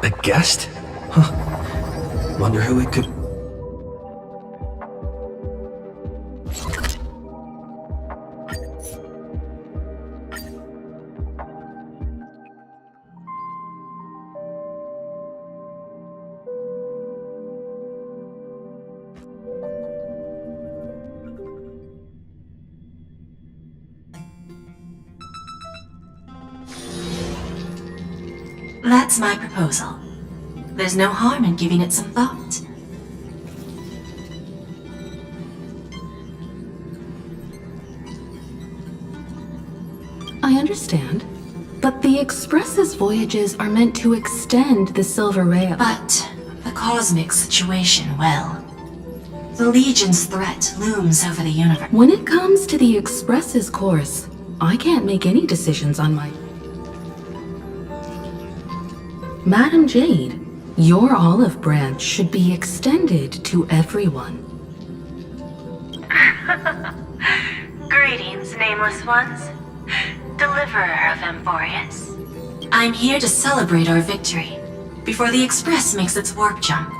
A guest? Huh. Wonder who it could... That's my proposal. There's no harm in giving it some thought. I understand. But the Express's voyages are meant to extend the Silver Rail. But the cosmic situation, well... The Legion's threat looms over the universe. When it comes to the Express's course, I can't make any decisions on my... Madam Jade, your olive branch should be extended to everyone. Greetings, nameless ones. Deliverer of Emporius. I'm here to celebrate our victory before the Express makes its warp jump.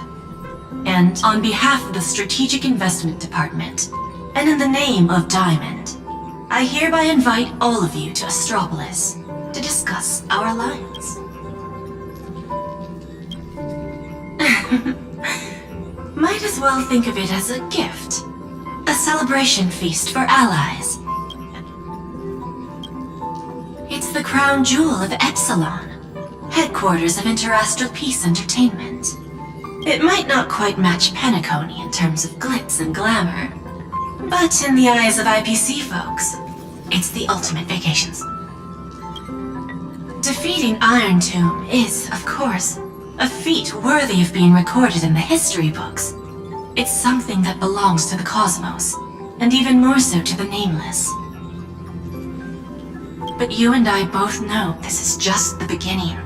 And on behalf of the Strategic Investment Department, and in the name of Diamond, I hereby invite all of you to Astropolis to discuss our alliance. Might as well think of it as a gift. A celebration feast for allies. It's the crown jewel of Epsilon, headquarters of Interastral Peace Entertainment. It might not quite match Penacony in terms of glitz and glamour, but in the eyes of IPC folks, it's the ultimate vacations. Defeating Iron Tomb is, of course, a feat worthy of being recorded in the history books. It's something that belongs to the cosmos, and even more so to the Nameless. But you and I both know this is just the beginning.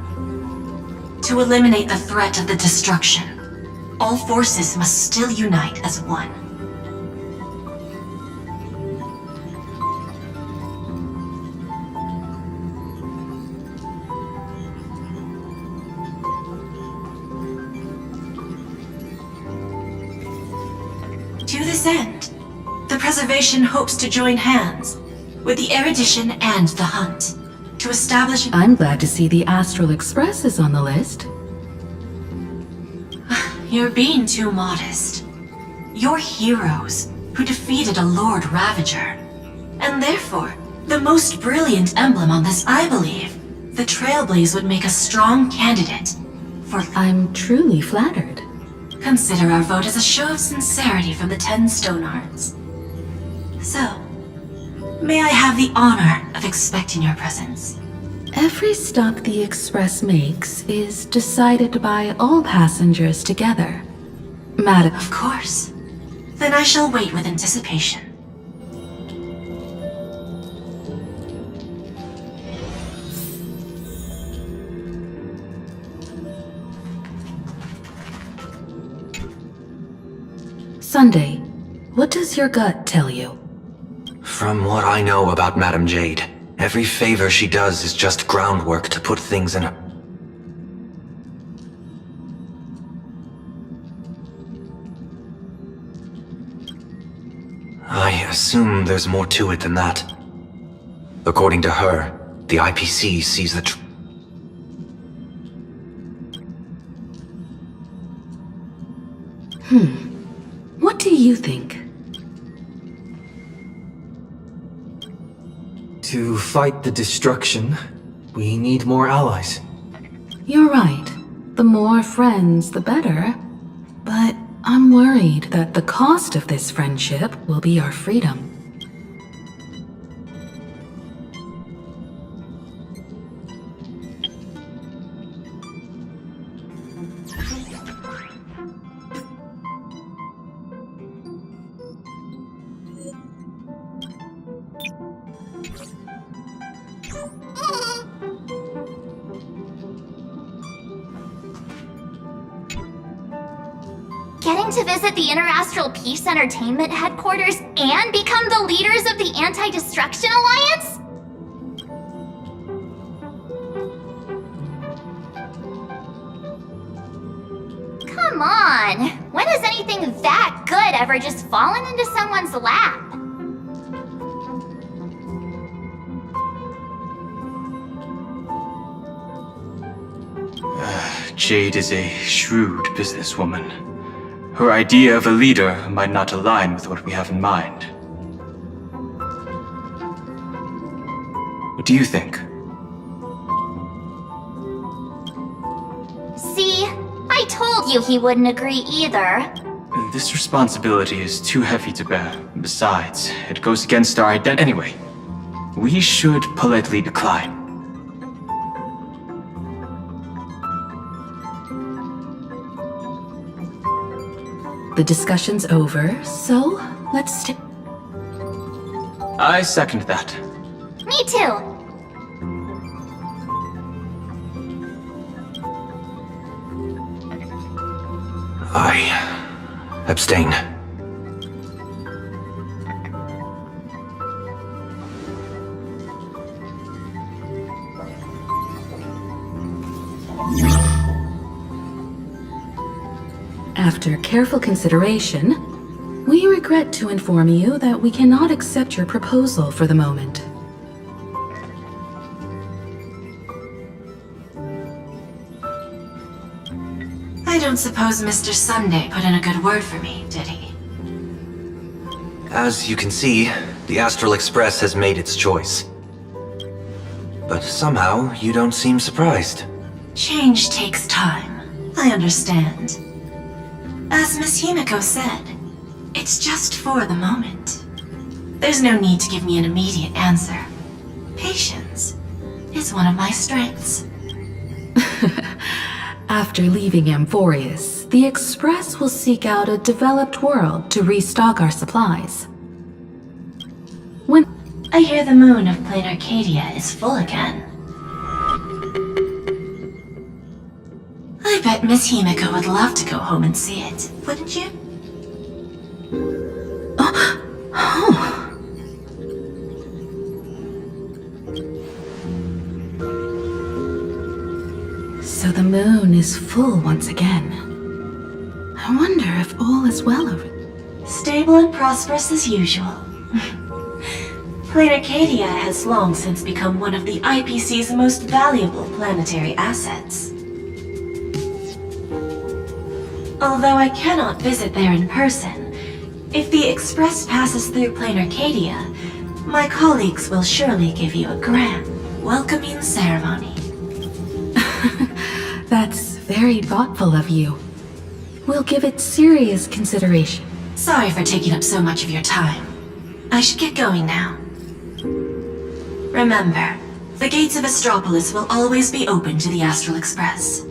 To eliminate the threat of the destruction, all forces must still unite as one. To this end, the Preservation hopes to join hands with the Erudition and the Hunt to establish... I'm glad to see the Astral Express is on the list. You're being too modest. You're heroes who defeated a Lord Ravager, and therefore, the most brilliant emblem on this, I believe, the Trailblaze would make a strong candidate for... I'm truly flattered. Consider our vote as a show of sincerity from the 10 Stonehearts. So, may I have the honor of expecting your presence? Every stop the Express makes is decided by all passengers together. Madam... Of course. Then I shall wait with anticipation. Sunday, what does your gut tell you? From what I know about Madam Jade, every favor she does is just groundwork to put things in a... I assume there's more to it than that. According to her, the IPC sees the What do you think? To fight the destruction, we need more allies. You're right. The more friends, the better. But I'm worried that the cost of this friendship will be our freedom. Getting to visit the Interastral Peace Entertainment headquarters and become the leaders of the Anti-Destruction Alliance? on! When has anything that good ever just fallen into someone's lap? Jade is a shrewd businesswoman. Her idea of a leader might not align with what we have in mind. What do you think? See? I told you he wouldn't agree either. This responsibility is too heavy to bear. Besides, it goes against our identity. Anyway, we should politely decline. The discussion's over, so let's I second that. Me too. I abstain. After careful consideration, we regret to inform you that we cannot accept your proposal for the moment. I don't suppose Mr. Sunday put in a good word for me, did he? As you can see, the Astral Express has made its choice. But somehow, you don't seem surprised. Change takes time. I understand. As Miss Himiko said, it's just for the moment. There's no need to give me an immediate answer. Patience is one of my strengths. After leaving Amphorius, the Express will seek out a developed world to restock our supplies. When I hear the moon of Plain Arcadia is full again. I bet Miss Himiko would love to go home and see it, wouldn't you? So the moon is full once again. I wonder if all is well over... Stable and prosperous as usual. Plain Arcadia has long since become one of the IPC's most valuable planetary assets. Although I cannot visit there in person, if the Express passes through Plain Arcadia, my colleagues will surely give you a grand welcoming ceremony. That's very thoughtful of you. We'll give it serious consideration. Sorry for taking up so much of your time. I should get going now. Remember, the gates of Astropolis will always be open to the Astral Express.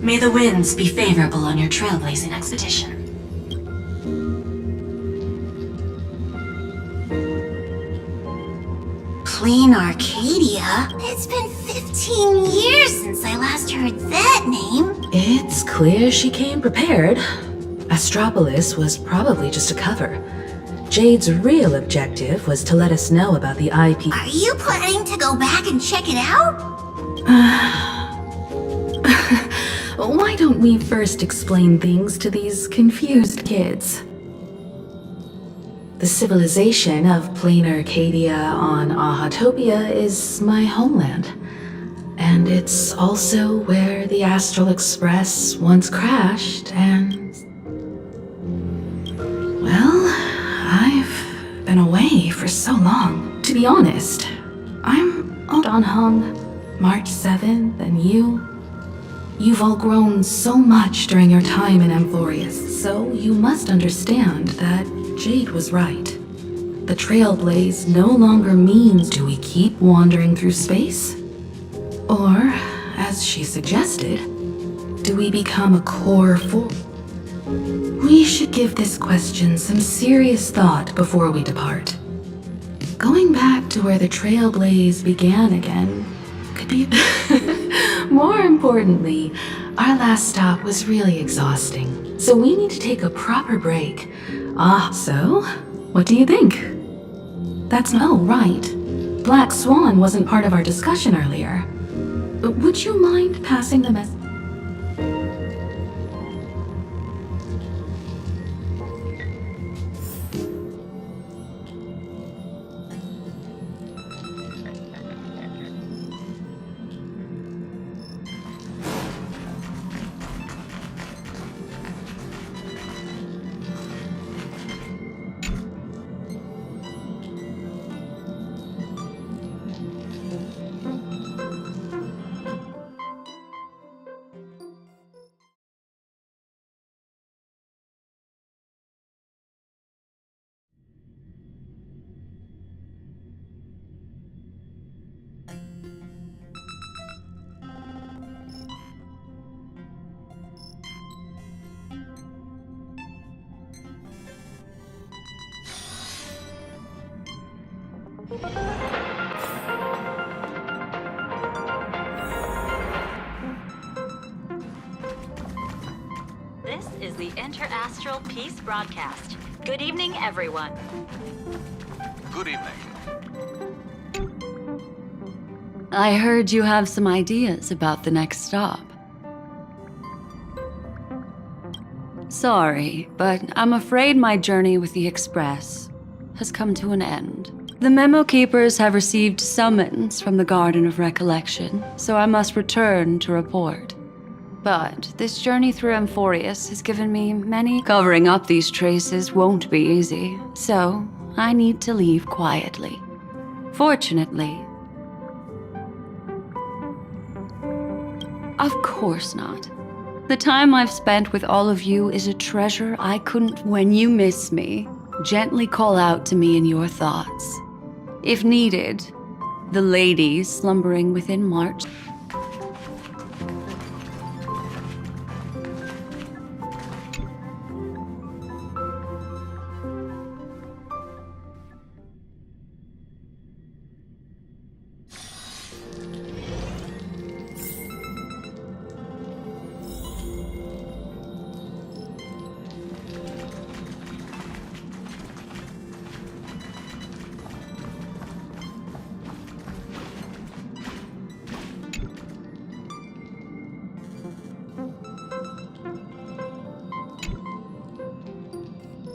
May the winds be favorable on your trailblazing expedition. Plain Arcadia? It's been 15 years since I last heard that name. It's clear she came prepared. Astropolis was probably just a cover. Jade's real objective was to let us know about the IP. Are you planning to go back and check it out? Why don't we first explain things to these confused kids? The civilization of Plain Arcadia on Ahatopia is my homeland. And it's also where the Astral Express once crashed and... Well, I've been away for so long. To be honest, I'm on hung March 7th, and you've all grown so much during your time in Amphorius, so you must understand that Jade was right. The Trailblaze no longer means do we keep wandering through space? Or, as she suggested, do we become a core force? We should give this question some serious thought before we depart. Going back to where the Trailblaze began again could be... More importantly, our last stop was really exhausting, so we need to take a proper break. So, what do you think? That's no, right. Black Swan wasn't part of our discussion earlier. Would you mind passing the message? the Inter-Astral Peace broadcast. Good evening, everyone. Good evening. I heard you have some ideas about the next stop. Sorry, but I'm afraid my journey with the Express has come to an end. The Memo Keepers have received summons from the Garden of Recollection, so I must return to report. But this journey through Amphorius has given me many... Covering up these traces won't be easy, so I need to leave quietly. Fortunately... Of course not. The time I've spent with all of you is a treasure I couldn't... When you miss me, gently call out to me in your thoughts. If needed, the ladies slumbering within March...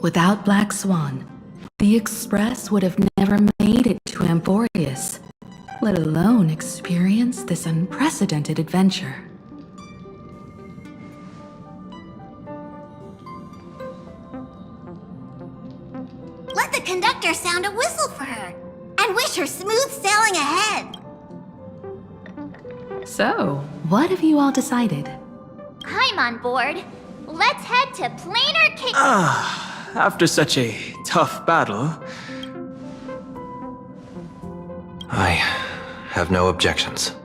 Without Black Swan, the Express would have never made it to Amphorius, let alone experience this unprecedented adventure. Let the conductor sound a whistle for her, and wish her smooth sailing ahead. So, what have you all decided? I'm on board. Let's head to Planar Cave. After such a tough battle, I have no objections.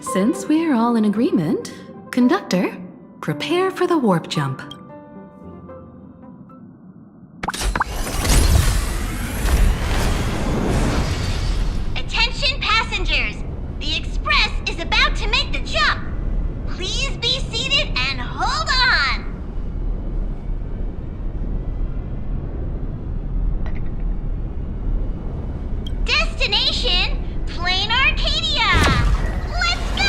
Since we're all in agreement, Conductor, prepare for the warp jump. Attention passengers! The Express is about to make the jump! Please be seated and hold on! Destination, Plain Arcadia! Let's go!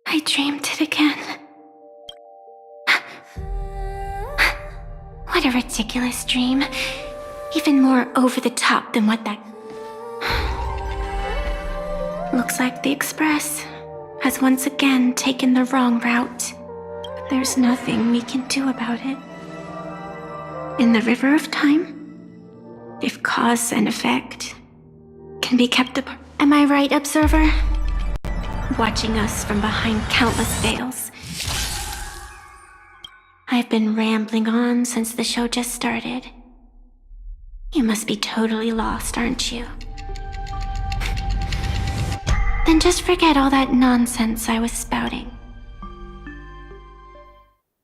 I dreamed it again. What a ridiculous dream. Even more over the top than what that... Looks like the Express has once again taken the wrong route. But there's nothing we can do about it. In the river of time, if cause and effect can be kept apart... Am I right, Observer? Watching us from behind countless veils. I've been rambling on since the show just started. You must be totally lost, aren't you? Then just forget all that nonsense I was spouting.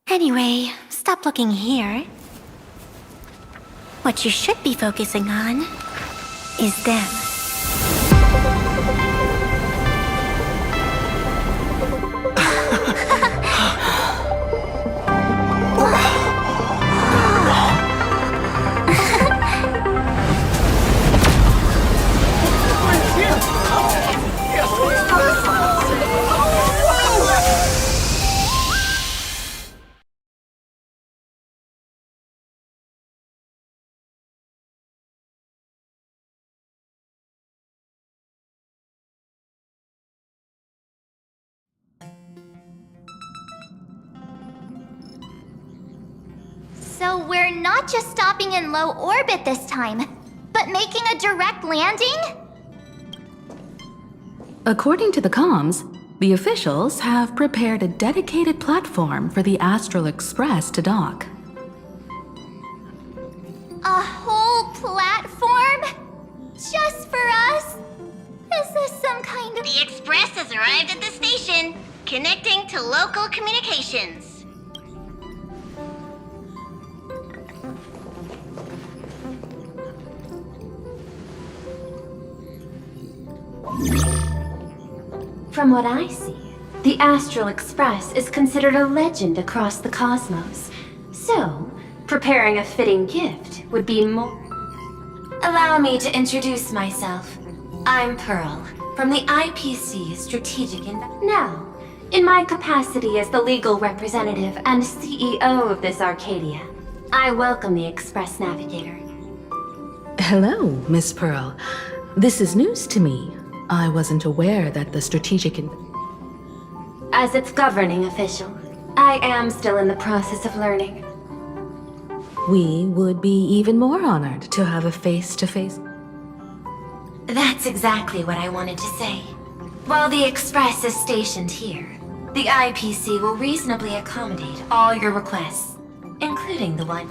Anyway, stop looking here. What you should be focusing on is them. So we're not just stopping in low orbit this time, but making a direct landing? According to the comms, the officials have prepared a dedicated platform for the Astral Express to dock. A whole platform? Just for us? Is this some kind of... The Express has arrived at the station, connecting to local communications. From what I see, the Astral Express is considered a legend across the cosmos. So, preparing a fitting gift would be more... Allow me to introduce myself. I'm Pearl, from the IPC Strategic Now, in my capacity as the legal representative and CEO of this Arcadia, I welcome the Express Navigator. Hello, Miss Pearl. This is news to me. I wasn't aware that the strategic... As its governing official, I am still in the process of learning. We would be even more honored to have a face-to-face... That's exactly what I wanted to say. While the Express is stationed here, the IPC will reasonably accommodate all your requests, including the one...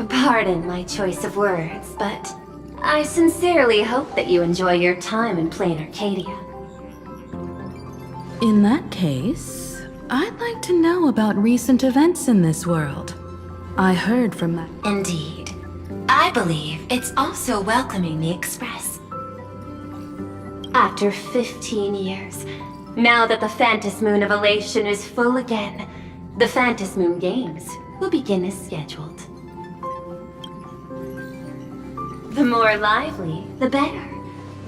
Pardon my choice of words, but I sincerely hope that you enjoy your time in plain Arcadia. In that case, I'd like to know about recent events in this world. I heard from that... Indeed. I believe it's also welcoming the Express. After 15 years, now that the Phantasmoon of Elation is full again, the Phantasmoon Games will begin as scheduled. The more lively, the better.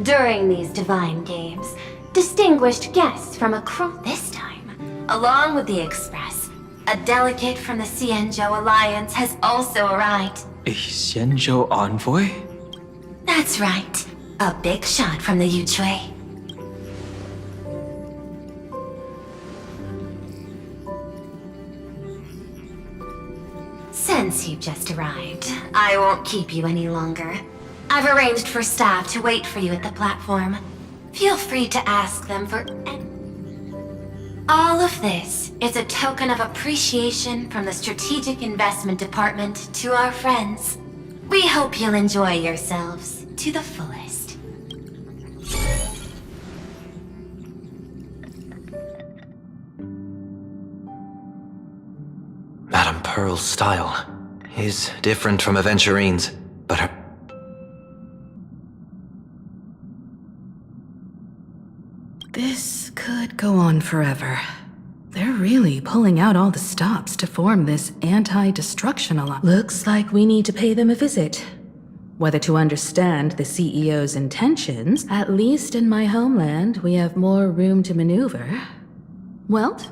During these divine games, distinguished guests from across this time, along with the Express, a delegate from the Xianzhou Alliance has also arrived. A Xianzhou envoy? That's right. A big shot from the Yuchui. Since you just arrived, I won't keep you any longer. I've arranged for staff to wait for you at the platform. Feel free to ask them for... All of this is a token of appreciation from the Strategic Investment Department to our friends. We hope you'll enjoy yourselves to the fullest. Madame Pearl's style is different from Aventurine's, but her... This could go on forever. They're really pulling out all the stops to form this anti-destruction alliance. Looks like we need to pay them a visit. Whether to understand the CEO's intentions, at least in my homeland, we have more room to maneuver. Welt?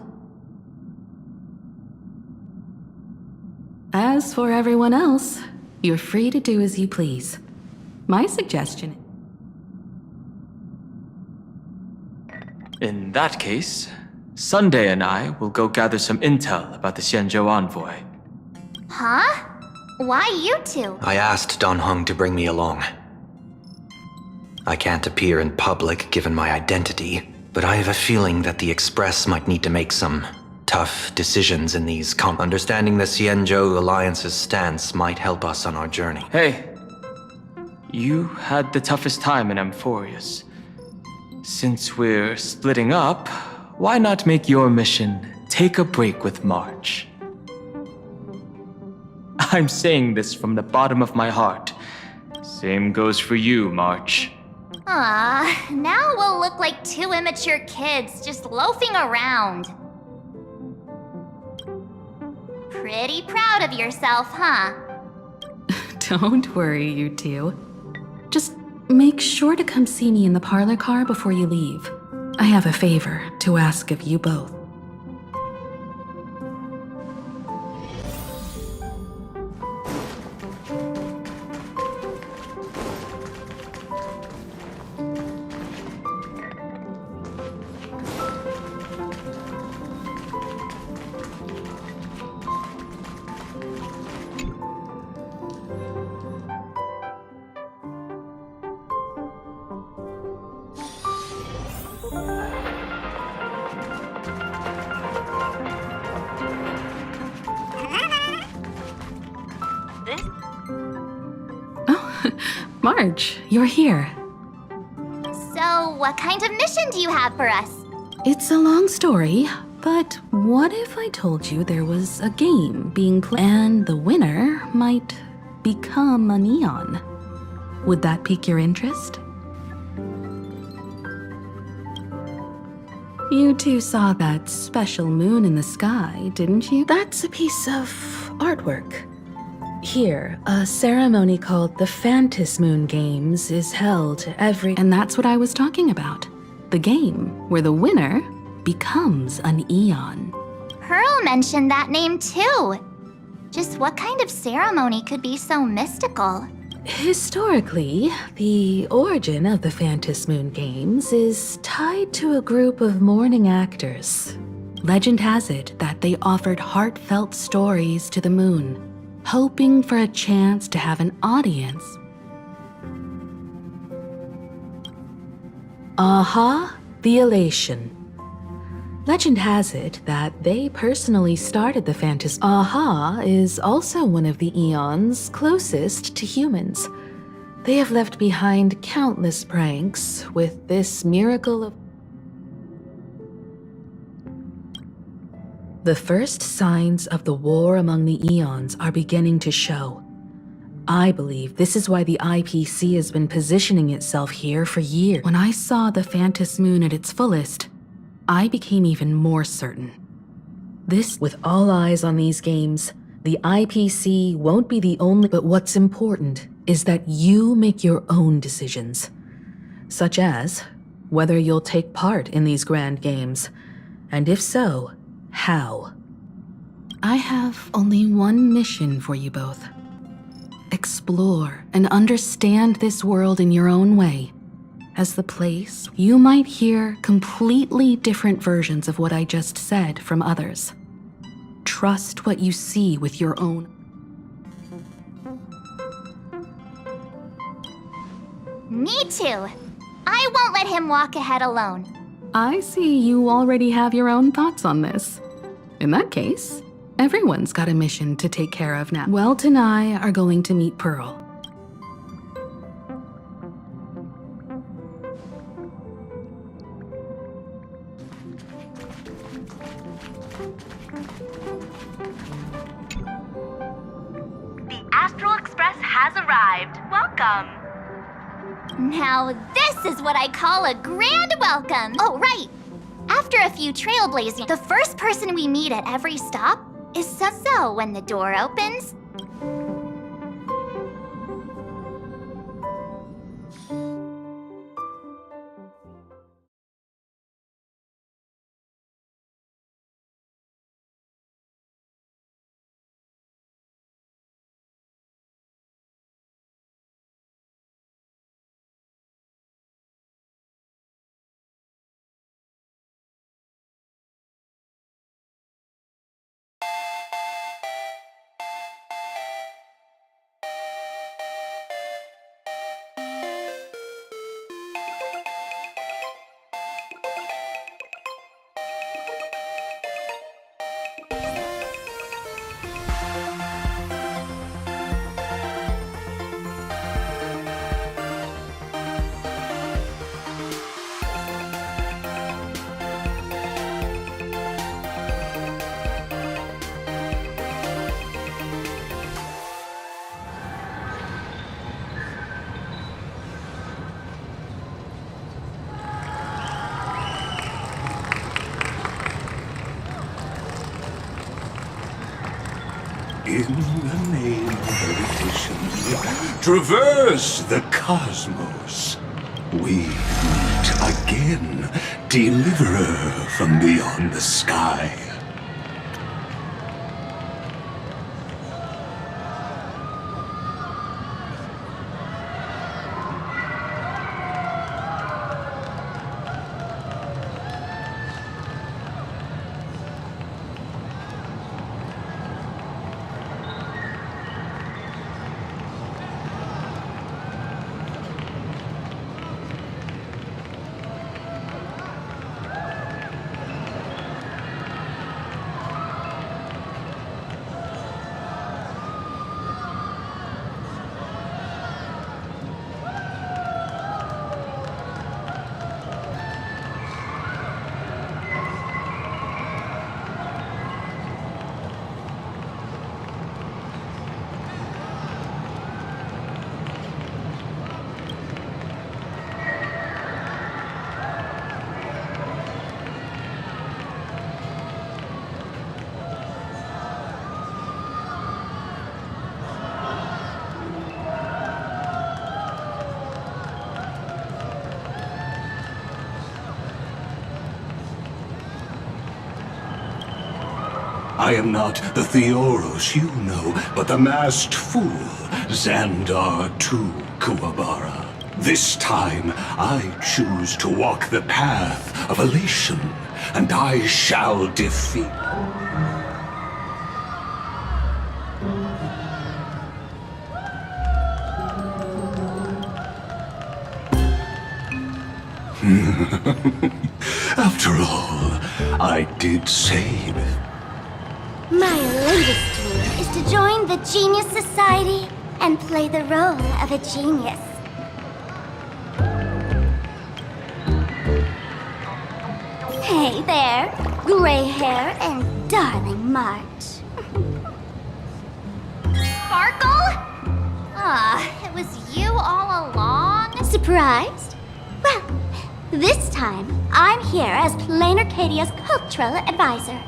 As for everyone else, you're free to do as you please. My suggestion... In that case, Sunday and I will go gather some intel about the Xianzhou envoy. Huh? Why you two? I asked Don Hung to bring me along. I can't appear in public given my identity, but I have a feeling that the Express might need to make some tough decisions in these Understanding the Xianzhou Alliance's stance might help us on our journey. Hey, you had the toughest time in Amphorius. Since we're splitting up, why not make your mission take a break with March? I'm saying this from the bottom of my heart. Same goes for you, March. Now we'll look like two immature kids just loafing around. Pretty proud of yourself, huh? Don't worry, you two. Just make sure to come see me in the parlor car before you leave. I have a favor to ask of you both. March, you're here. So, what kind of mission do you have for us? It's a long story, but what if I told you there was a game being played and the winner might become a neon? Would that pique your interest? You two saw that special moon in the sky, didn't you? That's a piece of artwork. Here, a ceremony called the Phantis Moon Games is held and that's what I was talking about. The game where the winner becomes an Eon. Pearl mentioned that name too. Just what kind of ceremony could be so mystical? Historically, the origin of the Phantis Moon Games is tied to a group of mourning actors. Legend has it that they offered heartfelt stories to the moon, hoping for a chance to have an audience. Aha, the elation. Legend has it that they personally started the Phantis. Aha is also one of the Eons closest to humans. They have left behind countless pranks with this miracle of... The first signs of the war among the Eons are beginning to show. I believe this is why the IPC has been positioning itself here for years. When I saw the Phantis Moon at its fullest, I became even more certain. With all eyes on these games, the IPC won't be the only, but what's important is that you make your own decisions, such as whether you'll take part in these grand games, and if so, how. I have only one mission for you both. Explore and understand this world in your own way. As the place, you might hear completely different versions of what I just said from others. Trust what you see with your own. Me too. I won't let him walk ahead alone. I see you already have your own thoughts on this. In that case, everyone's got a mission to take care of now. Welt and I are going to meet Pearl. The Astral Express has arrived. Welcome. Now this is what I call a grand welcome. Oh, right. After a few trailblazing, the first person we meet at every stop is so when the door opens. In the name of erudition, traverse the cosmos. We meet again, deliverer from beyond the sky. I am not the Theoros you know, but the masked fool, Xandar II Kuwabara. This time, I choose to walk the path of elation, and I shall defeat... After all, I did save. My latest dream is to join the Genius Society and play the role of a genius. Hey there, gray hair and darling March. Sparkle? Ah, it was you all along? Surprised? Well, this time, I'm here as Plain Arcadia's cultural advisor.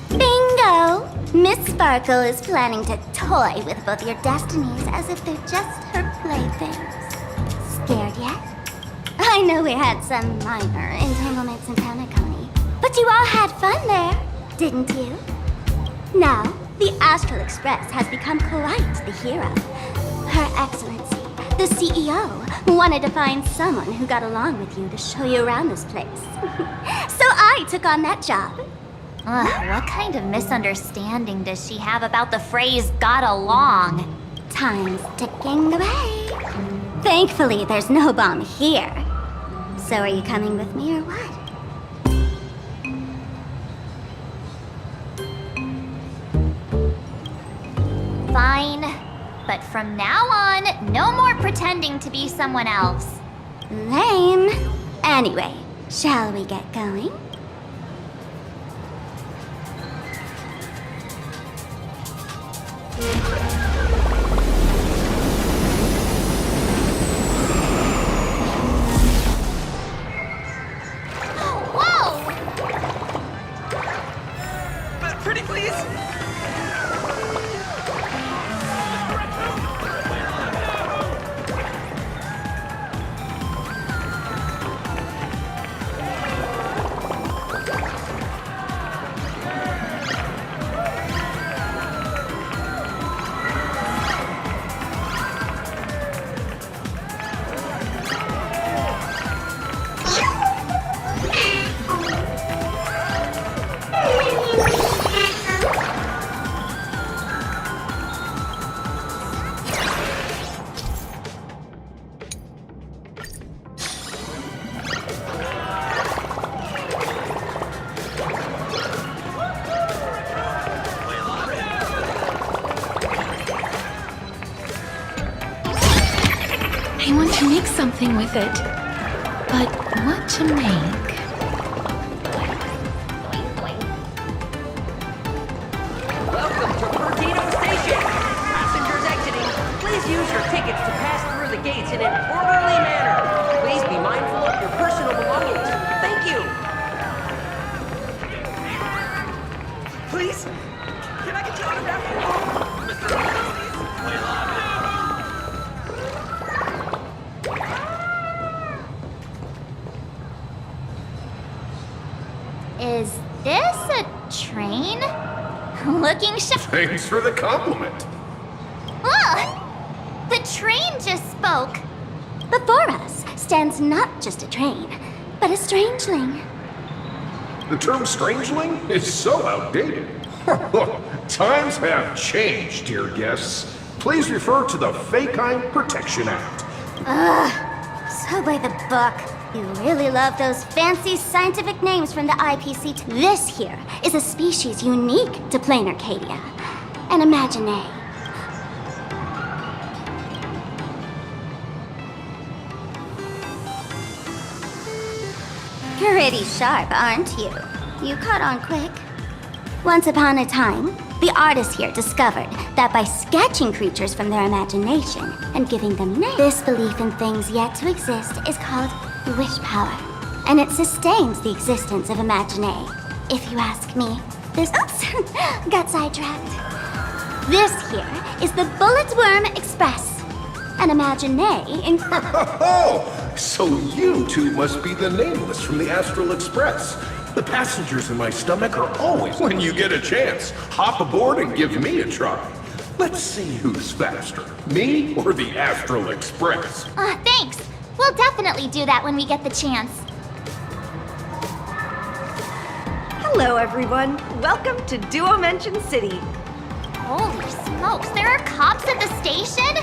Bingo! Miss Sparkle is planning to toy with both your destinies as if they're just her playthings. Scared yet? I know we had some minor entanglements in Panaconi, but you all had fun there, didn't you? Now, the Astral Express has become quite the hero. Her Excellency, the CEO, wanted to find someone who got along with you to show you around this place. So I took on that job. What kind of misunderstanding does she have about the phrase got along? Time's ticking away. Thankfully, there's no bomb here. So are you coming with me or what? Fine. But from now on, no more pretending to be someone else. Lame. Anyway, shall we get going? Pretty please? I want to make something with it. But what to make? Welcome to Perdido Station! Passengers exiting, please use your tickets to pass through the gates in an orderly manner. Please be mindful of your personal belongings. Thank you! Please? Can I get your autograph? Is this a train? Looking Thanks for the compliment. The train just spoke. Before us stands not just a train, but a strangeling. The term strangeling is so outdated. Times have changed, dear guests. Please refer to the Fekine Protection Act. So by the book. You really love those fancy scientific names from the IPC. This here is a species unique to Plain Arcadia. An Imaginee. Pretty sharp, aren't you? You caught on quick. Once upon a time, the artists here discovered that by sketching creatures from their imagination and giving them names, this belief in things yet to exist is called wish power. And it sustains the existence of Imaginee. If you ask me, this... Oops! Got sidetracked. This here is the Bullet Worm Express. an imaginé in... Oh, so you two must be the Nameless from the Astral Express. The passengers in my stomach are always... When you get a chance, hop aboard and give me a try. Let's see who's faster, me or the Astral Express. Thanks. We'll definitely do that when we get the chance. Hello, everyone. Welcome to Duomension City. Holy smokes, there are cops at the station?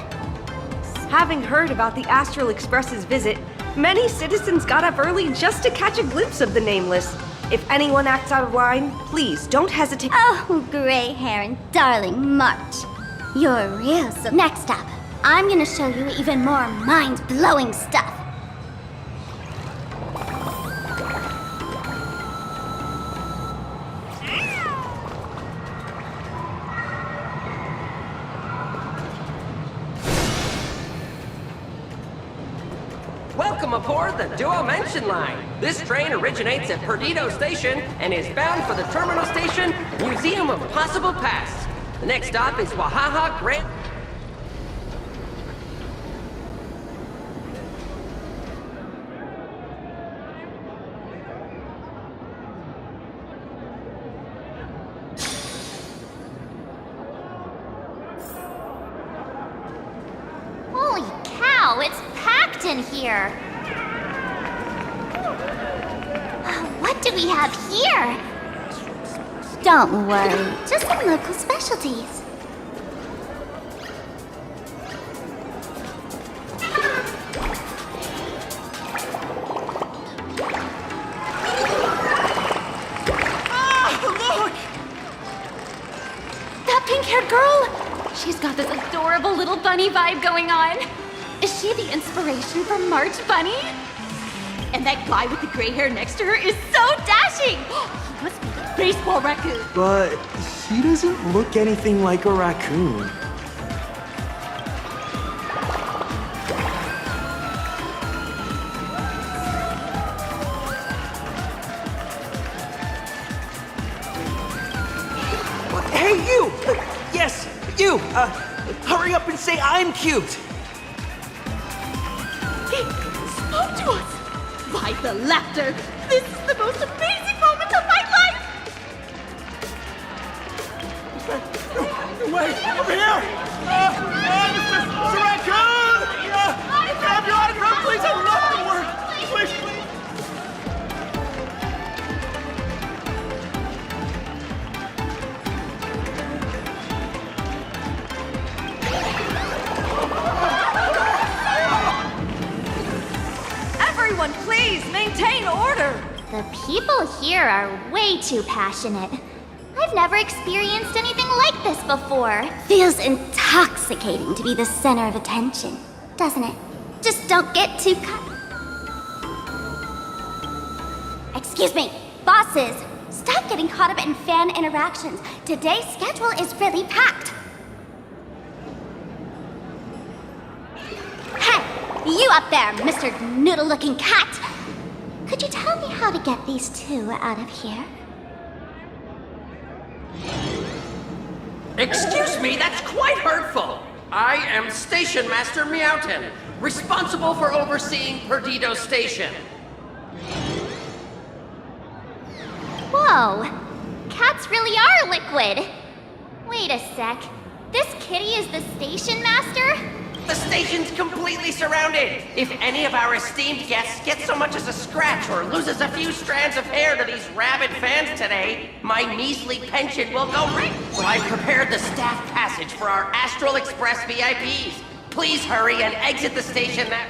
Having heard about the Astral Express's visit, many citizens got up early just to catch a glimpse of the Nameless. If anyone acts out of line, please don't hesitate. Oh, gray hair and darling March. You're real. So next up, I'm gonna show you even more mind-blowing stuff. Welcome aboard the Duomension line. This train originates at Perdido Station and is bound for the terminal station, Museum of Possible Past. The next stop is Wahaha Grand... Holy cow, it's packed in here. What do we have here? Don't worry, just some local specialties. Look! That pink-haired girl! She's got this adorable little bunny vibe going on. Is she the inspiration for March Bunny? And that guy with the gray hair next to her is so dashing! He must be the baseball raccoon. But he doesn't look anything like a raccoon. Hey, you! Yes, you! Hurry up and say I'm cute! He spoke to us! By the laughter! This is the most amazing moment of my life! Wait, over here! Mr. Raccoon! Can I have your autograph, please? I love the word! Please, please! Everyone, please maintain order! The people here are way too passionate. I've never experienced anything like this before. Feels intoxicating to be the center of attention, doesn't it? Just don't get too Excuse me, bosses. Stop getting caught up in fan interactions. Today's schedule is really packed. Hey, you up there, Mr. Noodle-looking cat. Could you tell me how to get these two out of here? Excuse me, that's quite hurtful. I am Station Master Meowton, responsible for overseeing Perdido Station. Whoa, cats really are liquid. Wait a sec, this kitty is the station master? The station's completely surrounded. If any of our esteemed guests gets so much as a scratch or loses a few strands of hair to these rabid fans today, my measly pension will go right. So I've prepared the staff passage for our Astral Express VIPs. Please hurry and exit the station now.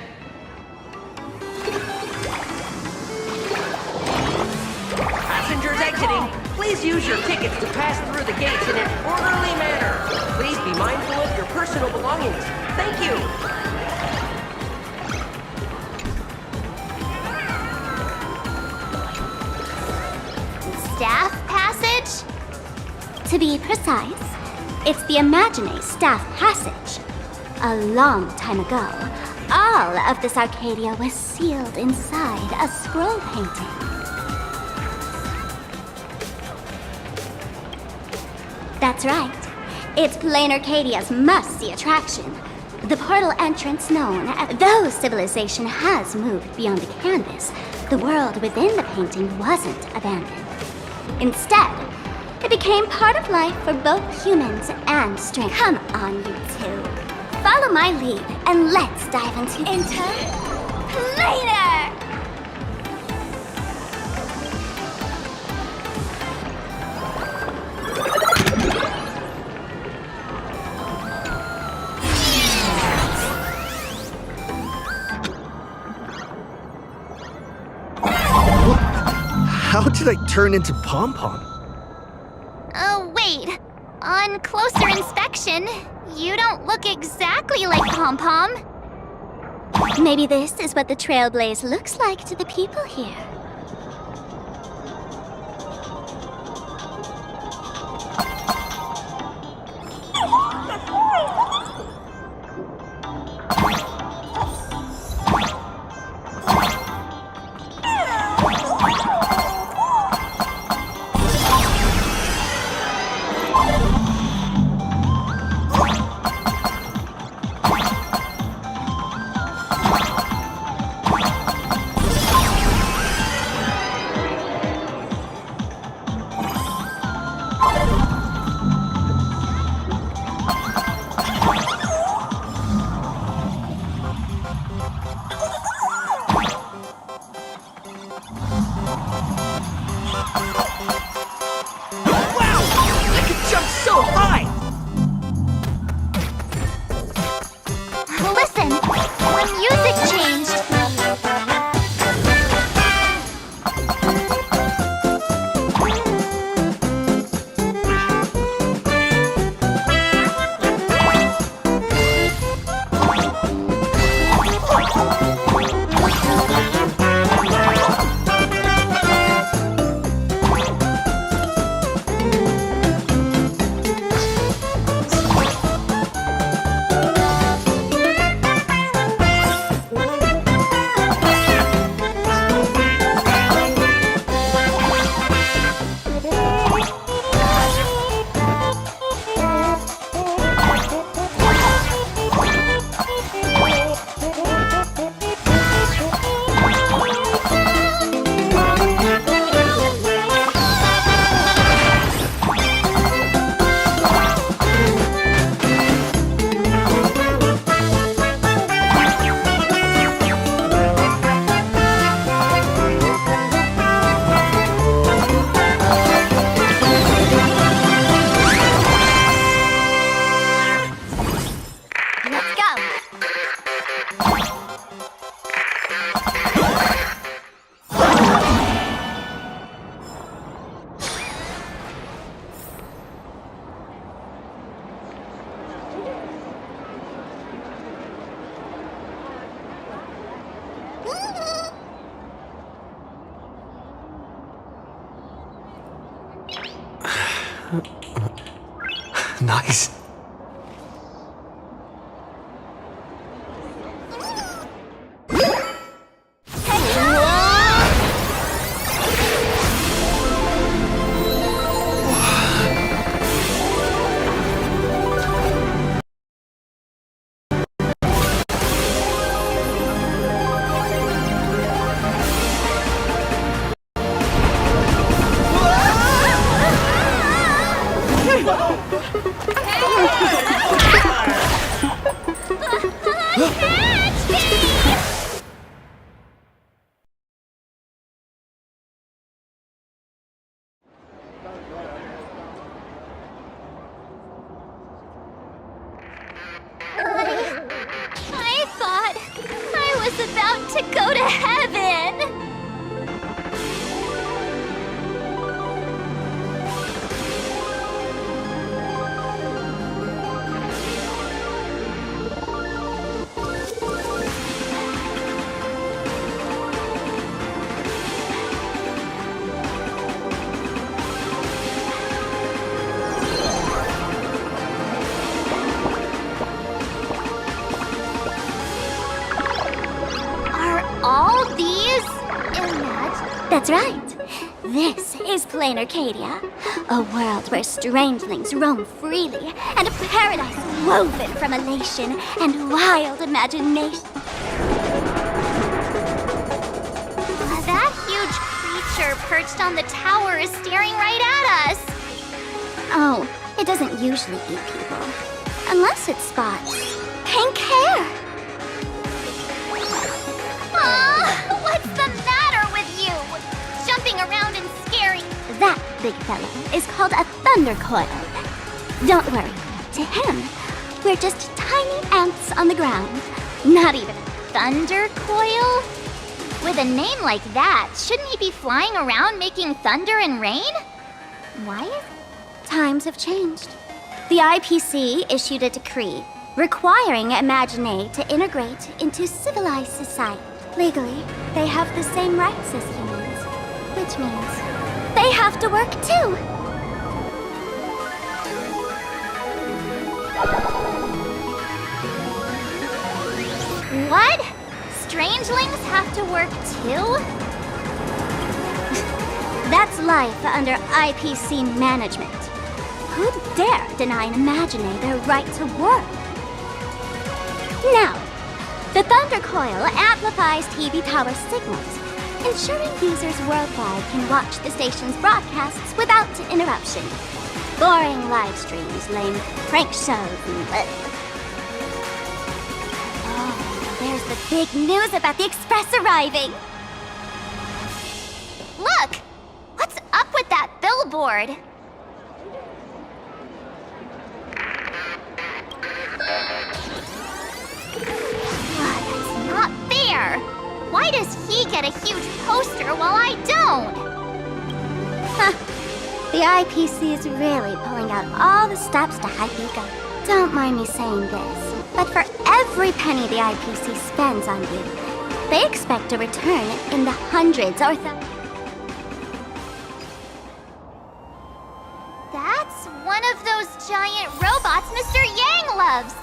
Passengers exiting, please use your tickets to pass through the gates in an orderly manner. Please be mindful of your personal belongings. Thank you. Staff passage? To be precise, it's the Imaginé Staff Passage. A long time ago, all of this Arcadia was sealed inside a scroll painting. That's right. It's Plain Arcadia's must-see attraction. The portal entrance known as... Though civilization has moved beyond the canvas, the world within the painting wasn't abandoned. Instead, it became part of life for both humans and strangers. Come on, you two. Follow my lead, and let's dive into Later! How did I turn into Pom-Pom? Oh, wait. On closer inspection, you don't look exactly like Pom-Pom. Maybe this is what the Trailblaze looks like to the people here. Listen, the music changed. Nice. I thought I was about to go to heaven. That's right. This is Plain Arcadia, a world where strangelings roam freely, and a paradise woven from elation and wild imagination. That huge creature perched on the tower is staring right at us. Oh, it doesn't usually eat people. Unless it spots pink hair. Aw, what's the matter with you? Jumping around and scaring. That big fellow is called a thunder coil. Don't worry, to him, we're just tiny ants on the ground. Not even a Thunder coil? With a name like that, shouldn't he be flying around making thunder and rain? Why? Times have changed. The IPC issued a decree requiring Imaginé to integrate into civilized society. Legally, they have the same rights as humans, which means they have to work too. What? Strangelings have to work too? That's life under IPC management. Who dare deny an Imaginé their right to work? Now, the Thunder Coil amplifies TV tower signals, ensuring users worldwide can watch the station's broadcasts without interruption. Boring live streams, lame prank shows, and oh, there's the big news about the Express arriving! Look! What's up with that billboard? That's not fair! Why does he get a huge poster while I don't? Huh. The IPC is really pulling out all the stops to hype you up. Don't mind me saying this, but for every penny the IPC spends on you, they expect a return in the hundreds or That's one of those giant robots Mr. Yang loves!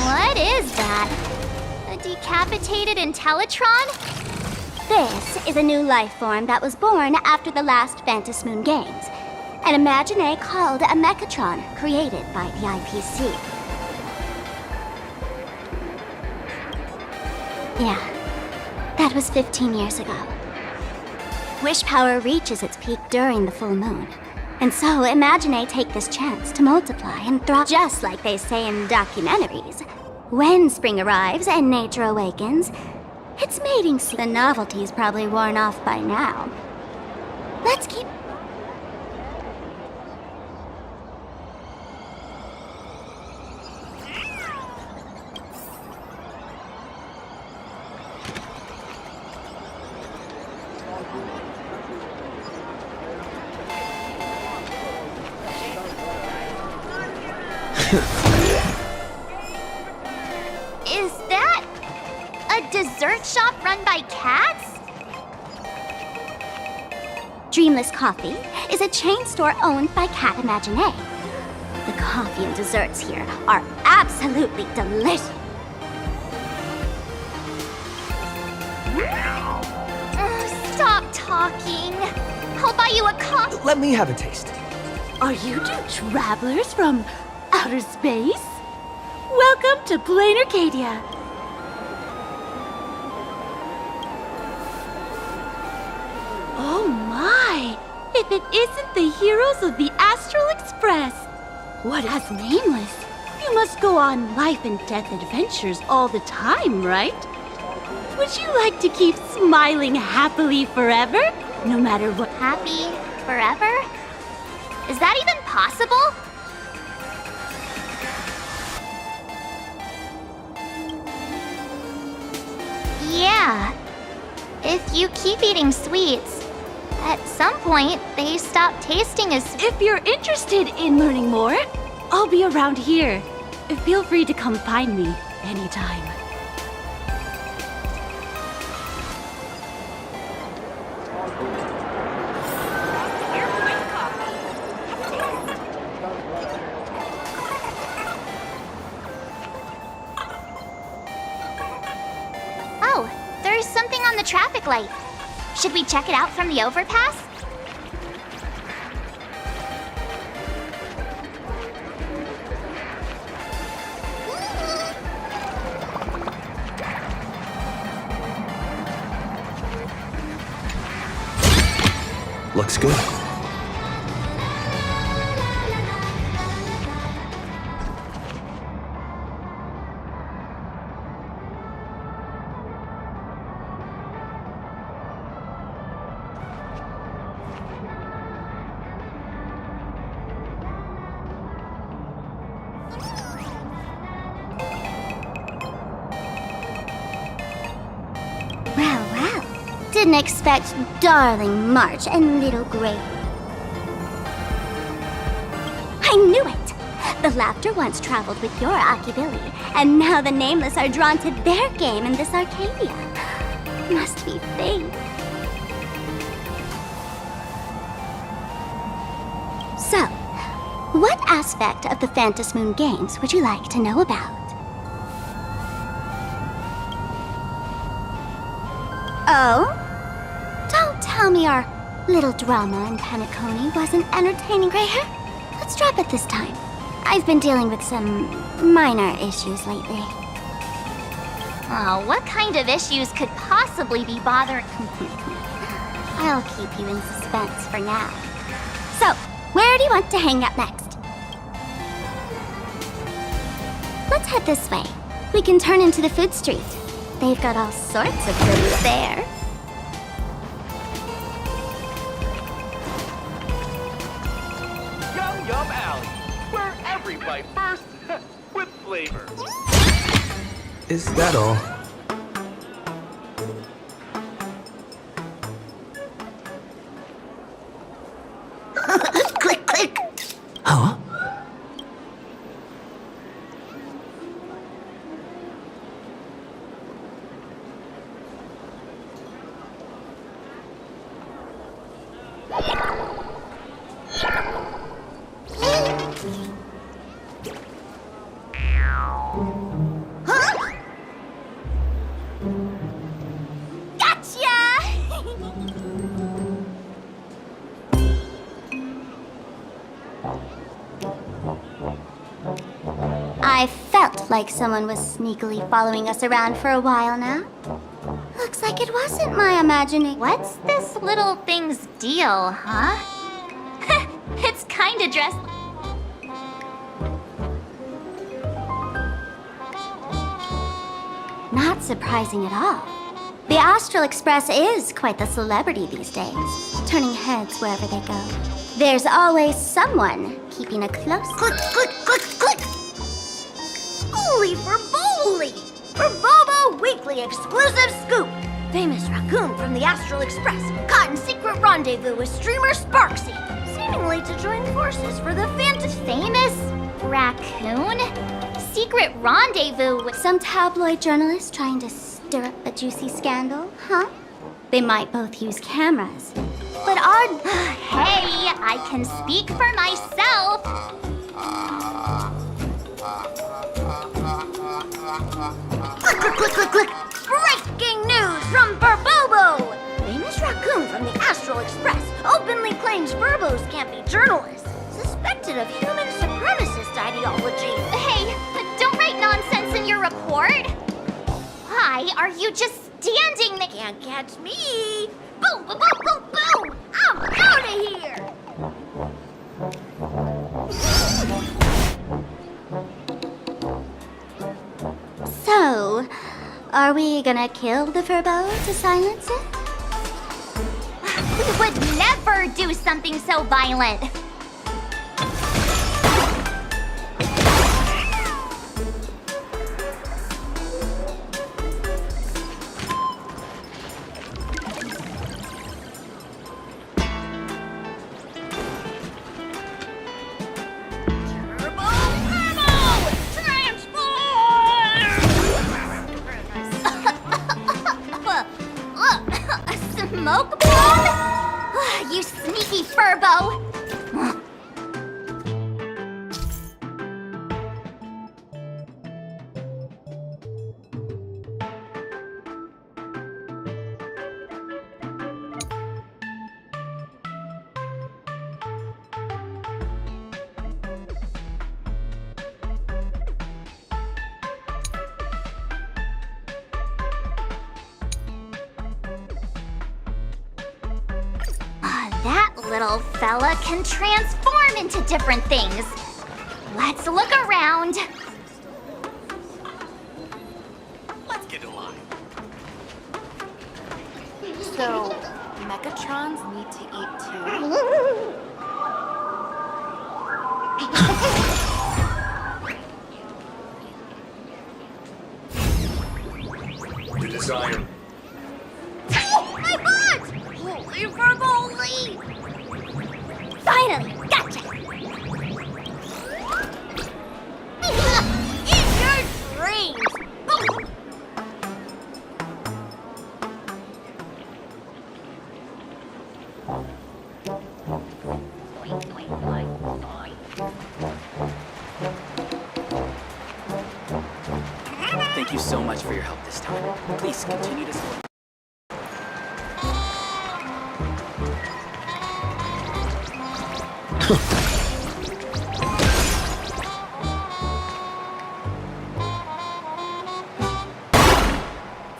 What is that? A decapitated Intellitron? This is a new life form that was born after the last Phantom Moon Games. An Imaginé called a Mechatron, created by the IPC. Yeah, that was 15 years ago. Wish power reaches its peak during the full moon. And so Imaginé take this chance to multiply and thrive, just like they say in documentaries. When spring arrives and nature awakens, its mating season. The novelty's probably worn off by now. Let's keep... Is that a dessert shop run by cats? Dreamless Coffee is a chain store owned by Cat Imaginé. The coffee and desserts here are absolutely delicious. Stop talking. I'll buy you a coffee. Let me have a taste. Are you two travelers from outer space? Welcome to Plain Arcadia. Oh my! If it isn't the heroes of the Astral Express! What as nameless? You must go on life and death adventures all the time, right? Would you like to keep smiling happily forever? no matter what. Happy forever? Is that even possible? Yeah. If you keep eating sweets, at some point they stop tasting as. If you're interested in learning more, I'll be around here. Feel free to come find me anytime. Oh, there's something on the traffic light. Should we check it out from the overpass? Looks good. Well. Didn't expect darling March and little Gray. I knew it! The laughter once traveled with your Akibili, and now the Nameless are drawn to their game in this Arcadia. Must be fate. So, what aspect of the Phantasmoon Moon games would you like to know about? Oh? Don't tell me our little drama in Penacony wasn't entertaining, Gray Hair. Let's drop it this time. I've been dealing with some minor issues lately. Oh, what kind of issues could possibly be bothering? I'll keep you in suspense for now. So, where do you want to hang out next? Let's head this way. We can turn into the food street. They've got all sorts of goodies there. Yum Yum Alley, where every bite bursts with flavor. Is that all? Click, click. Huh? I felt like someone was sneakily following us around for a while now. Looks like it wasn't my imagining. What's this little thing's deal, huh? It's kinda dressed. Not surprising at all. The Astral Express is quite the celebrity these days, turning heads wherever they go. There's always someone keeping a close click, click, click, click. Holy for Bowly! For Bobo Weekly exclusive scoop! Famous raccoon from the Astral Express caught in secret rendezvous with streamer Sparksy, seemingly to join forces for the Famous raccoon? Secret rendezvous with some tabloid journalist trying to stir up a juicy scandal, huh? They might both use cameras. But our... Hey, I can speak for myself! Click, click, click, click, click! Breaking news from Burbobo! Famous raccoon from the Astral Express openly claims Burbos can't be journalists, suspected of human supremacist ideology. Hey, don't write nonsense in your report! Why are you just standing there? Can't catch me! Boom, boom, boom, boom, boom! I'm out of here! So, are we gonna kill the Furbo to silence it? would never do something so violent. Smoke bomb? You sneaky furbo! That little fella can transform into different things. Let's look around. Let's get in line. So, Mechatrons need to eat too? The desire. My butt! Holy verbally! Finally, gotcha! In your dreams! Thank you so much for your help this time. Please continue to support.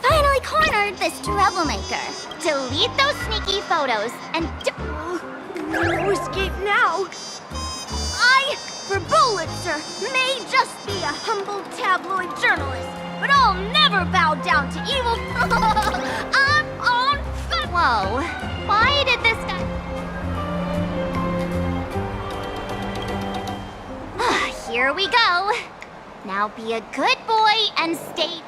Finally cornered this troublemaker. Delete those sneaky photos and No escape now. I, for Bullitzer, may just be a humble tabloid journalist, but I'll never bow down to evil. I'm on fire. Whoa. Why did this guy... Here we go. Now be a good boy and stay...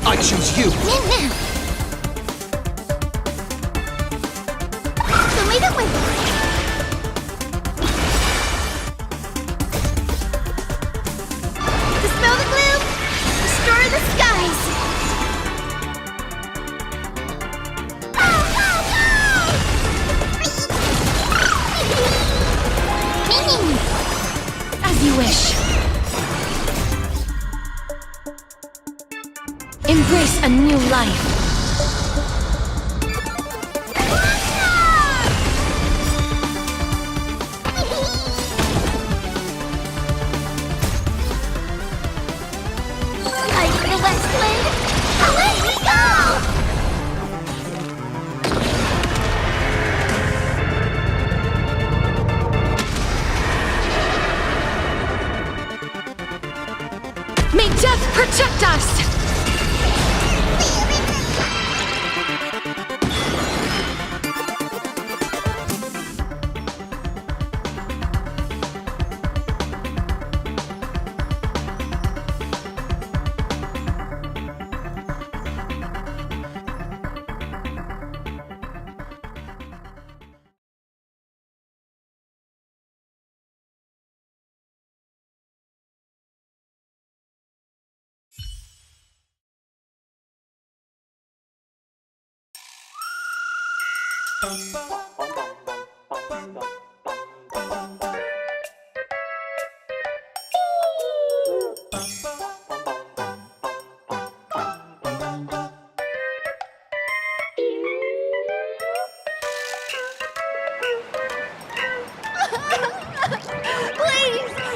I choose you. So leave it with me. Dispel the gloom, restore the skies. As you wish. Embrace a new life. Light for the West Wind. Away we go! May death protect us! Please,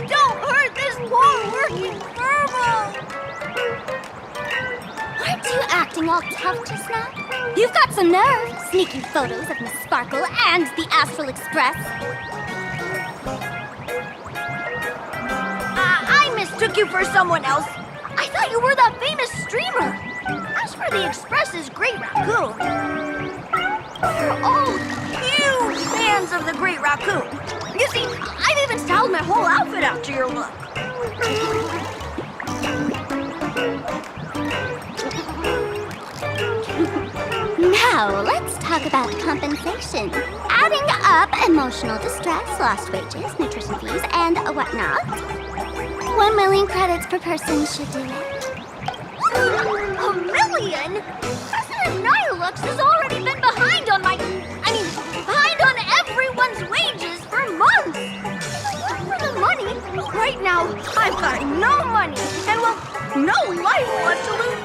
don't hurt this poor working furball! Aren't you acting all tough just now? You've got some nerve, sneaking photos of Miss Sparkle and the Astral Express. I mistook you for someone else. I thought you were that famous streamer. As for the Express's Great Raccoon, we're all huge fans of the Great Raccoon. You see, I've even styled my whole outfit after your look. Now, let's talk about compensation. Adding up emotional distress, lost wages, nutrition fees, and whatnot. 1 million credits per person should do it. 1 million? President Nihilux has already been behind on behind on everyone's wages for months. For the money, right now, I've got no money and, well, no life left to lose.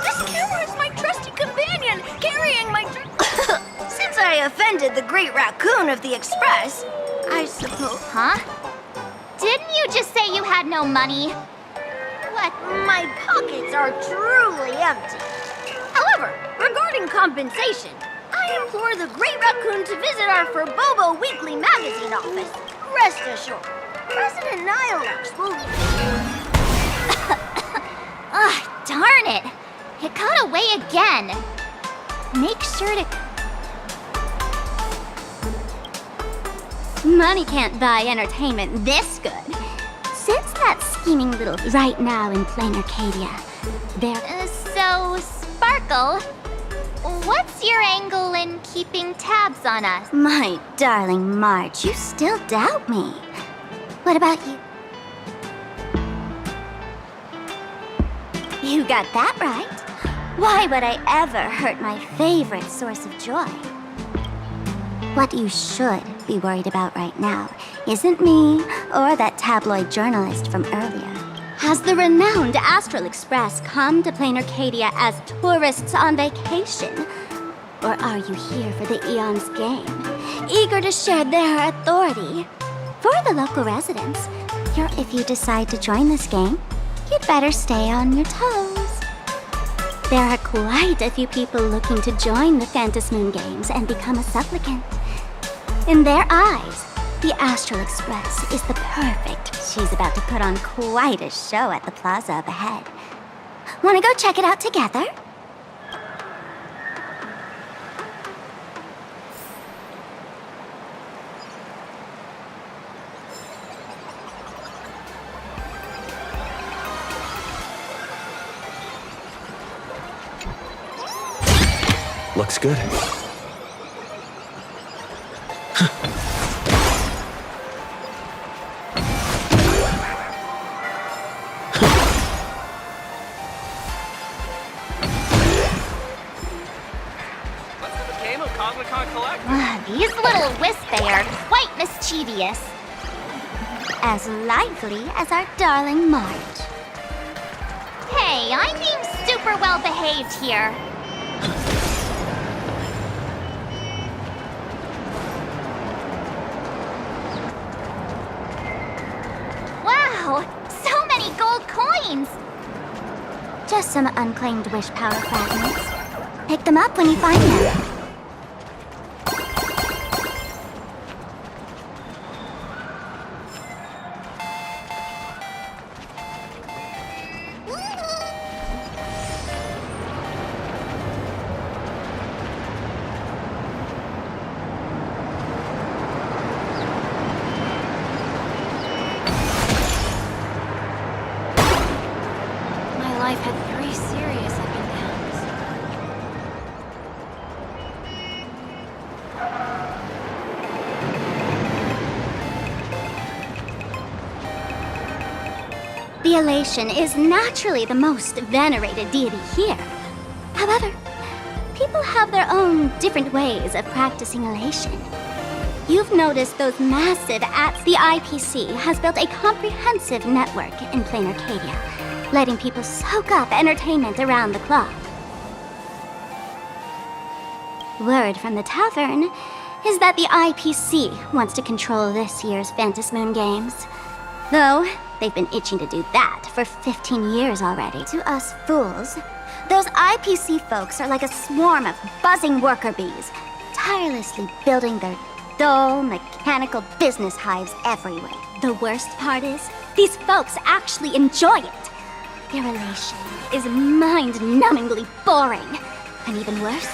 This camera is my trusty companion, carrying my... Since I offended the Great Raccoon of the Express, I suppose... Huh? Didn't you just say you had no money? What? My pockets are truly empty. However, regarding compensation, I implore the Great Raccoon to visit our Furbobo Weekly magazine office. Rest assured, President Nihilux will... Ugh, darn it! It got away again. Make sure to... Money can't buy entertainment this good. Since that scheming little right now in plain Arcadia, there... So, Sparkle, what's your angle in keeping tabs on us? My darling Marge, you still doubt me. What about you? You got that right. Why would I ever hurt my favorite source of joy? What you should be worried about right now isn't me or that tabloid journalist from earlier. Has the renowned Astral Express come to plain Arcadia as tourists on vacation? Or are you here for the Eon's game, eager to share their authority? For the local residents, if you decide to join this game, you'd better stay on your toes. There are quite a few people looking to join the Phantasmoon Games and become a supplicant. In their eyes, the Astral Express is the perfect. She's about to put on quite a show at the plaza up ahead. Wanna go check it out together? Looks good. These little wisps are quite mischievous. As lively as our darling Marge. Hey, I'm being super well behaved here. Wow, so many gold coins! Just some unclaimed wish power fragments. Pick them up when you find them. Life had 3 serious up and downs. The elation is naturally the most venerated deity here. However, people have their own different ways of practicing elation. You've noticed those massive apps. The IPC has built a comprehensive network in plain Arcadia, letting people soak up entertainment around the clock. Word from the tavern is that the IPC wants to control this year's Phantasmoon Games. Though, they've been itching to do that for 15 years already. To us fools, those IPC folks are like a swarm of buzzing worker bees, tirelessly building their dull, mechanical business hives everywhere. The worst part is, these folks actually enjoy it. Their elation is mind-numbingly boring. And even worse,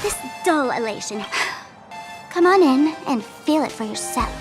this dull elation. Come on in and feel it for yourself.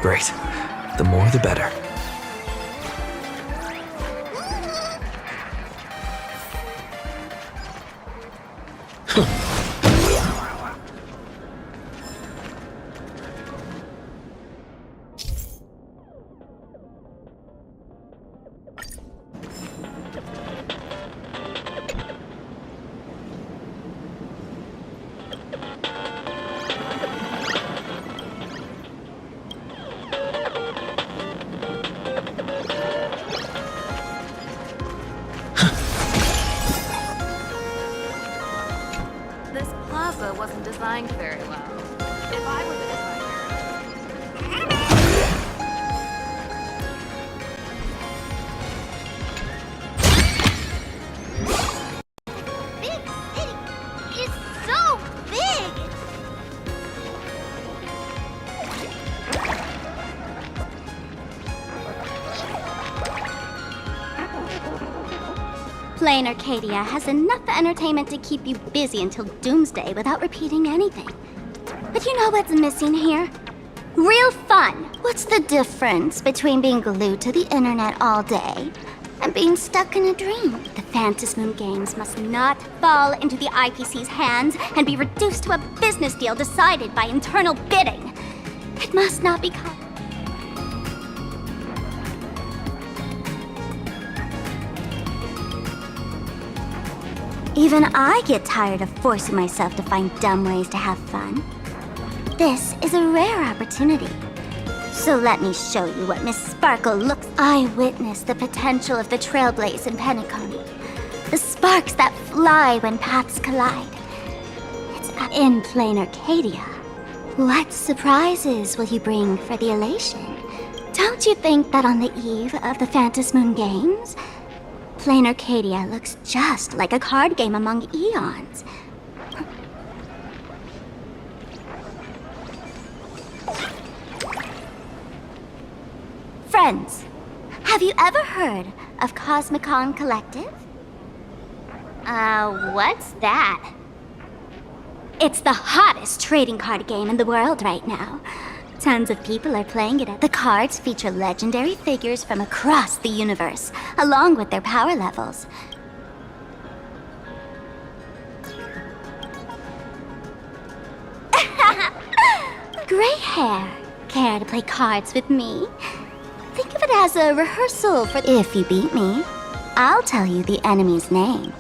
Great. The more the better. This plaza wasn't designed very well. If I were the designer... Big City is so big! Plain Arcadia has enough entertainment to keep you busy until doomsday without repeating anything. But you know what's missing here? Real fun! What's the difference between being glued to the internet all day and being stuck in a dream? The Phantasmoon games must not fall into the IPC's hands and be reduced to a business deal decided by internal bidding. It must not become... Even I get tired of forcing myself to find dumb ways to have fun. This is a rare opportunity. So let me show you what Miss Sparkle looks... I witnessed the potential of the Trailblaze in Penacony. The sparks that fly when paths collide. It's in plain Arcadia. What surprises will you bring for the elation? Don't you think that on the eve of the Phantasmoon Games, plain Arcadia looks just like a card game among eons? Friends, have you ever heard of Cosmicon Collective? What's that? It's the hottest trading card game in the world right now. Tons of people are playing it. The cards feature legendary figures from across the universe, along with their power levels. Gray hair. Care to play cards with me? Think of it as a rehearsal for... If you beat me, I'll tell you the enemy's name.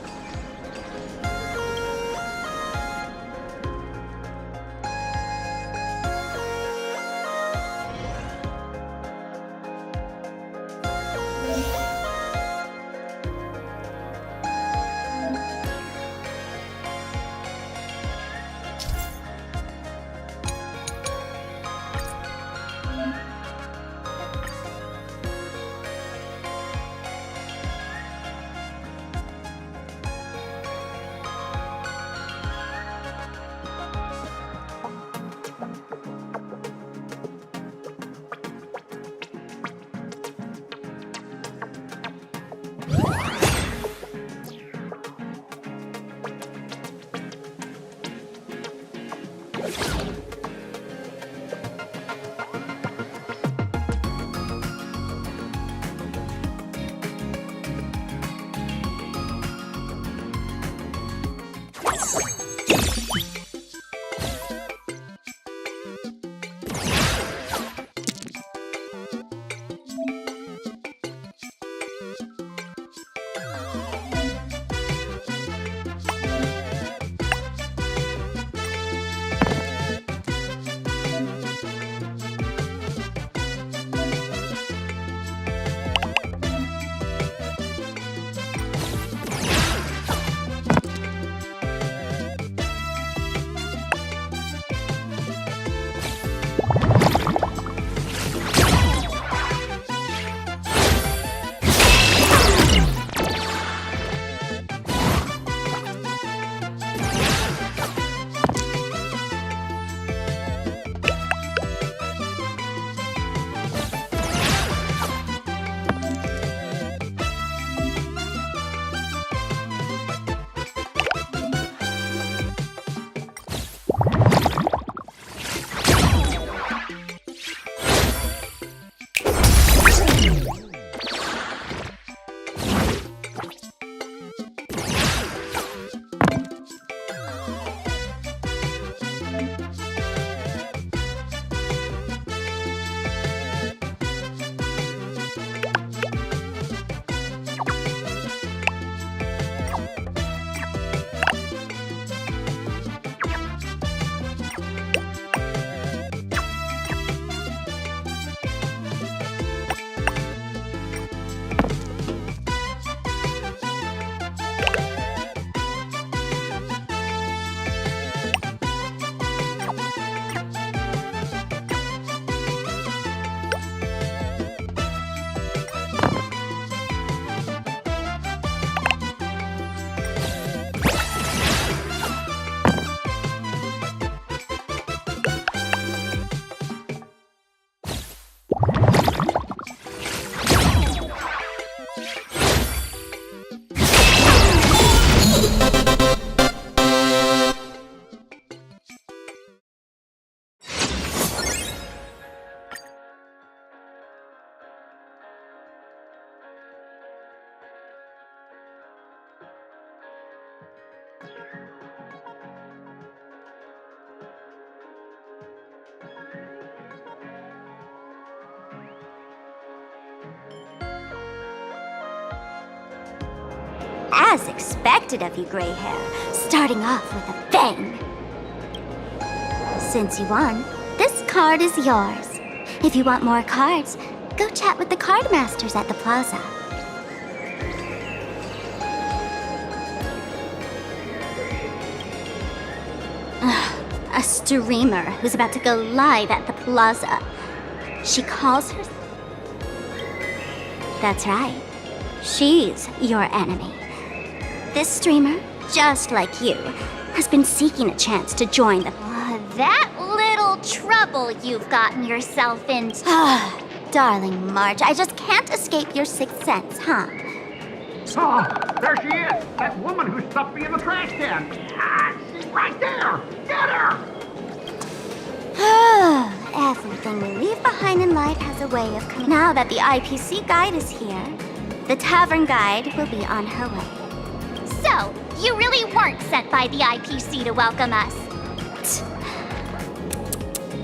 As expected of you, gray hair, starting off with a bang. Since you won, this card is yours. If you want more cards, go chat with the card masters at the plaza. A streamer who's about to go live at the plaza. She calls her... That's right. She's your enemy. This streamer, just like you, has been seeking a chance to join the... That little trouble you've gotten yourself into. Darling March, I just can't escape your sixth sense, huh? Oh, there she is! That woman who stuffed me in the trash can! She's right there! Get her! Everything we leave behind in life has a way of coming. Now that the IPC guide is here, the tavern guide will be on her way. So, you really weren't sent by the IPC to welcome us.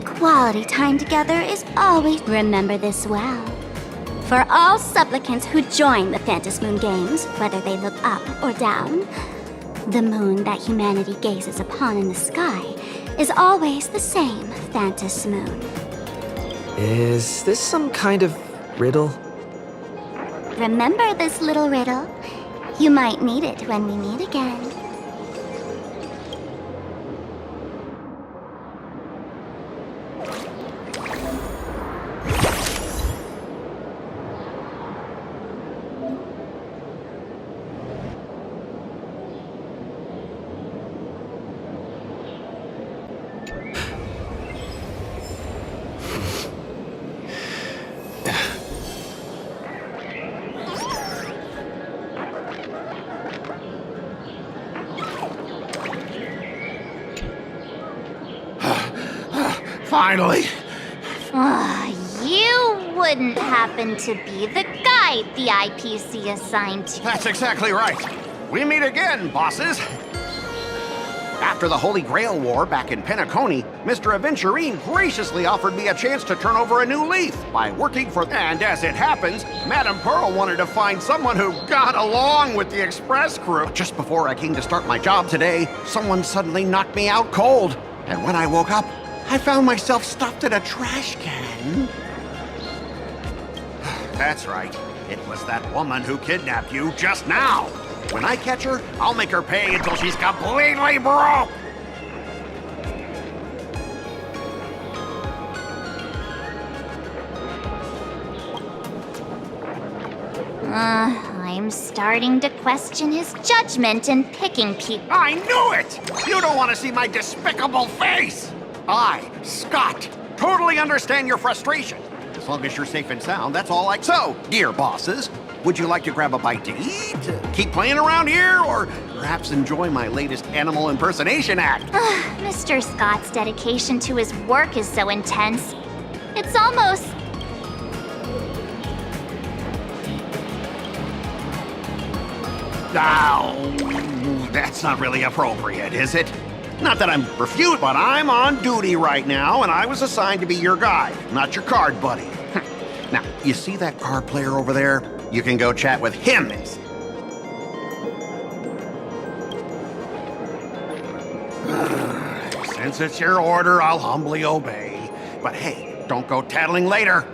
Quality time together is always... Remember this well. For all supplicants who join the Phantom Moon Games, whether they look up or down, the moon that humanity gazes upon in the sky is always the same Phantom Moon. Is this some kind of riddle? Remember this little riddle? You might need it when we meet again. Finally! You wouldn't happen to be the guide the IPC assigned to. That's exactly right. We meet again, bosses. After the Holy Grail War back in Penacony, Mr. Aventurine graciously offered me a chance to turn over a new leaf by working for... And as it happens, Madame Pearl wanted to find someone who got along with the Express crew. Just before I came to start my job today, someone suddenly knocked me out cold. And when I woke up, I found myself stuffed in a trash can. That's right. It was that woman who kidnapped you just now. When I catch her, I'll make her pay until she's completely broke. I'm starting to question his judgment in picking people. I knew it! You don't want to see my despicable face! I, Scott, totally understand your frustration. As long as you're safe and sound, that's all I... So, dear bosses, would you like to grab a bite to eat? Keep playing around here? Or perhaps enjoy my latest animal impersonation act? Mr. Scott's dedication to his work is so intense. It's almost... Oh, that's not really appropriate, is it? Not that I'm refused, but I'm on duty right now, and I was assigned to be your guide, not your card buddy. Now, you see that card player over there? You can go chat with him. Since it's your order, I'll humbly obey. But hey, don't go tattling later.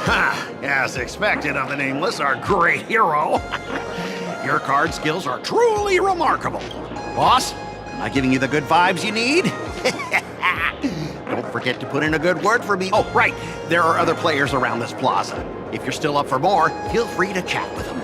Ha! As expected of the Nameless, our great hero. Your card skills are truly remarkable. Boss, am I giving you the good vibes you need? Don't forget to put in a good word for me. Oh, right. There are other players around this plaza. If you're still up for more, feel free to chat with them.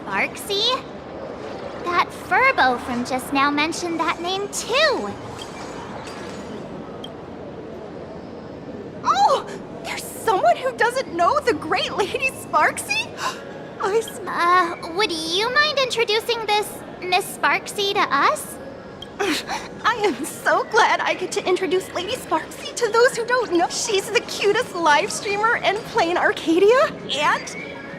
Sparksy? That Furbo from just now mentioned that name too. Oh! There's someone who doesn't know the great Lady Sparksy? Would you mind introducing this Miss Sparksy to us? I am so glad I get to introduce Lady Sparksy to those who don't know. She's the cutest live streamer in plain Arcadia and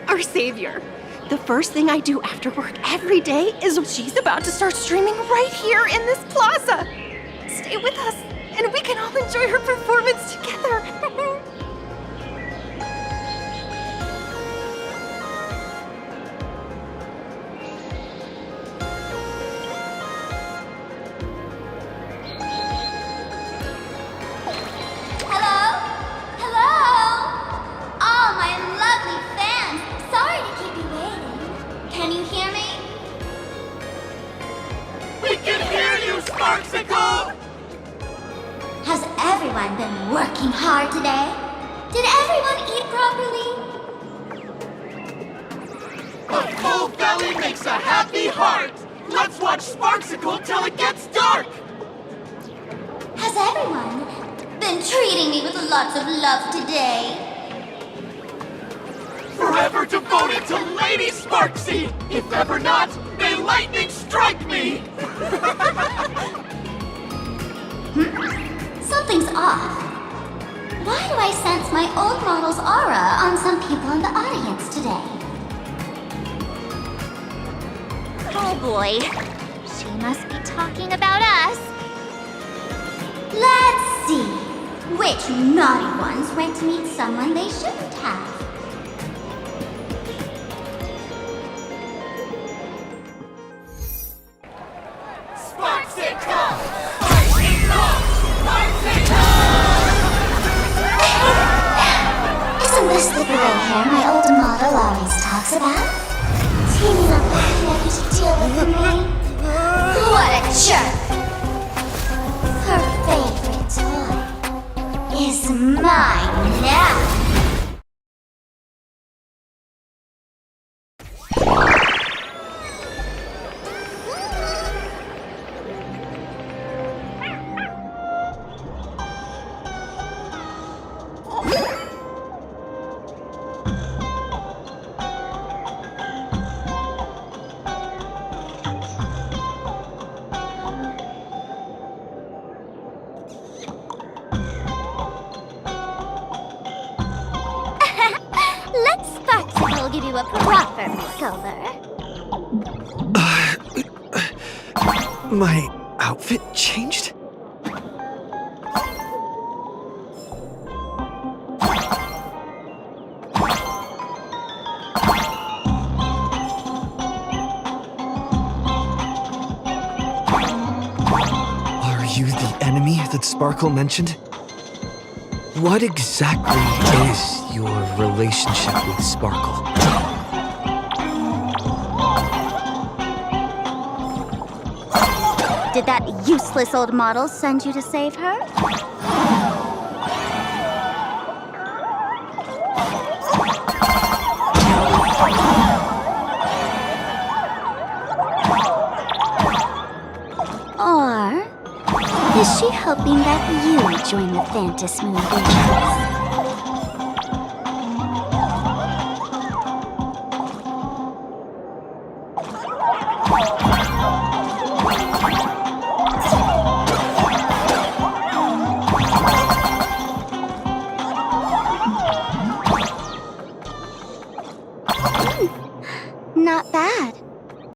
our savior. The first thing I do after work every day is she's about to start streaming right here in this plaza. Stay with us and we can all enjoy her performance together. Has everyone been working hard today? Did everyone eat properly? A full belly makes a happy heart! Let's watch Sparksicle till it gets dark! Has everyone been treating me with lots of love today? Forever devoted to Lady Sparksy! If ever not, may lightning strike me! Something's off. Why do I sense my old model's aura on some people in the audience today? Oh boy. She must be talking about us. Let's see. Which naughty ones went to meet someone they shouldn't have? Isn't this the gray hair my old model always talks about? Teaming up with Becky to deal with me? What a jerk! Her favorite toy is mine now! Let's Sparksicle give you a proper makeover. My outfit changed? you the enemy that Sparkle mentioned? What exactly is your relationship with Sparkle? Did that useless old model send you to save her? Or is she hoping that you join the Phantasmoon Not bad.